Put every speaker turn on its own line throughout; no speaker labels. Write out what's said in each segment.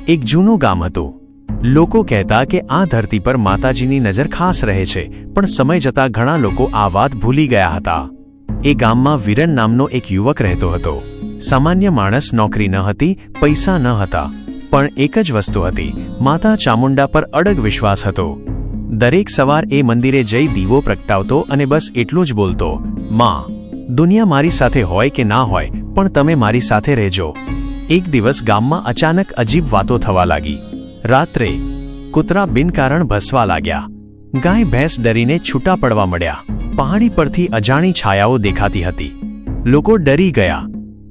એક જૂનું ગામ હતું. લોકો કહેતા કે આ ધરતી પર માતાજીની નજર ખાસ રહે છે, પણ સમય જતાં ઘણા લોકો આ વાત ભૂલી ગયા હતા. એ ગામમાં વીરન નામનો એક યુવક રહેતો હતો. સામાન્ય માણસ, નોકરી ન હતી, પૈસા ન હતા, પણ એક જ વસ્તુ હતી, માતા ચામુંડા પર અડગ વિશ્વાસ હતો. દરેક સવાર એ મંદિરે જઈ દીવો પ્રગટાવતો અને બસ એટલું જ બોલતો, માં, દુનિયા મારી સાથે હોય કે ના હોય, પણ તમે મારી સાથે રહેજો. એક દિવસ ગામમાં અચાનક અજીબ વાતો થવા લાગી. રાત્રે કૂતરા બિનકારણ ભસવા લાગ્યા. ગાય ભેંસ ડરીને છૂટા પડવા મળ્યા. પહાડી પરથી અજાણી છાયાઓ દેખાતી હતી. લોકો ડરી ગયા.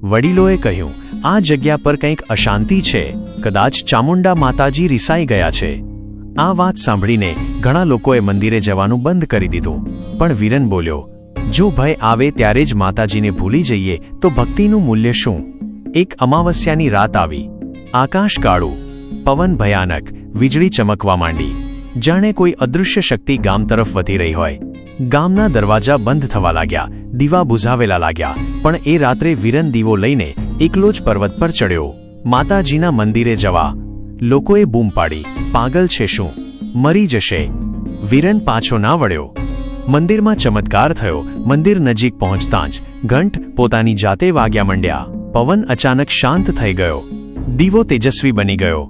વડીલોએ કહ્યું, આ જગ્યા પર કંઈક અશાંતિ છે, કદાચ ચામુંડા માતાજી રિસાઈ ગયા છે. આ વાત સાંભળીને ઘણા લોકોએ મંદિરે જવાનું બંધ કરી દીધું. પણ વીરન બોલ્યો, જો ભય આવે ત્યારે જ માતાજીને ભૂલી જઈએ તો ભક્તિનું મૂલ્ય શું? એક અમાવસ્યાની રાત આવી. આકાશ કાળું, પવન ભયાનક, વીજળી ચમકવા માંડી. જાણે કોઈ અદૃશ્ય શક્તિ ગામ તરફ વધી રહી હોય. ગામના દરવાજા બંધ થવા લાગ્યા, દીવા બુઝાવેલા લાગ્યા. પણ એ રાત્રે વીરન દીવો લઈને એકલો જ પર્વત પર ચડ્યો, માતાજીના મંદિરે જવા. લોકોએ બૂમ પાડી, પાગલ છે શું? મરી જશે. વીરન પાછો ના વળ્યો. મંદિરમાં ચમત્કાર થયો. મંદિર નજીક પહોંચતાં જ ઘંટ પોતાની જાતે વાગ્યા માંડ્યા. પવન અચાનક શાંત થઈ ગયો. દીવો તેજસ્વી બની ગયો.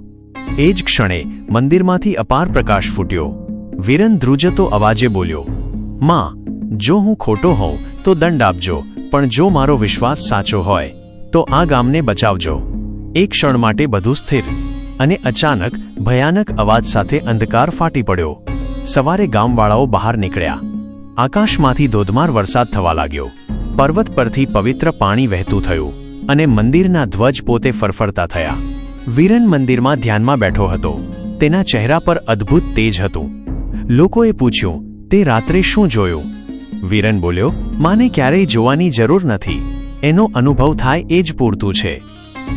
એ જ ક્ષણે મંદિરમાંથી અપાર પ્રકાશ ફૂટ્યો. વીરન ધ્રુજતો અવાજે બોલ્યો, માં, જો હું ખોટો હોઉં તો દંડ આપજો, પણ જો મારો વિશ્વાસ સાચો હોય તો આ ગામને બચાવજો. એક ક્ષણ માટે બધું સ્થિર, અને અચાનક ભયાનક અવાજ સાથે અંધકાર ફાટી પડ્યો. સવારે ગામવાળાઓ બહાર નીકળ્યા. આકાશમાંથી ધોધમાર વરસાદ થવા લાગ્યો. પર્વત પરથી પવિત્ર પાણી વહેતું થયું અને મંદિરના ધ્વજ પોતે ફરફરતા થયા. વીરન મંદિરમાં ધ્યાનમાં બેઠો હતો. તેના ચહેરા પર અદ્ભુત તેજ હતું. લોકોએ પૂછ્યું, તે રાત્રે શું જોયું? વીરન બોલ્યો, માને ક્યારેય જોવાની જરૂર નથી, એનો અનુભવ થાય એ જ પૂરતું છે.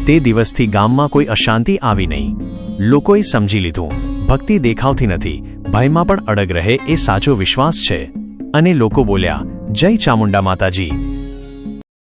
તે દિવસથી ગામમાં કોઈ અશાંતિ આવી નહીં. લોકોએ સમજી લીધું, ભક્તિ દેખાવથી નથી, ભયમાં પણ અડગ રહે એ સાચો વિશ્વાસ છે. અને લોકો બોલ્યા, જય ચામુંડા માતાજી.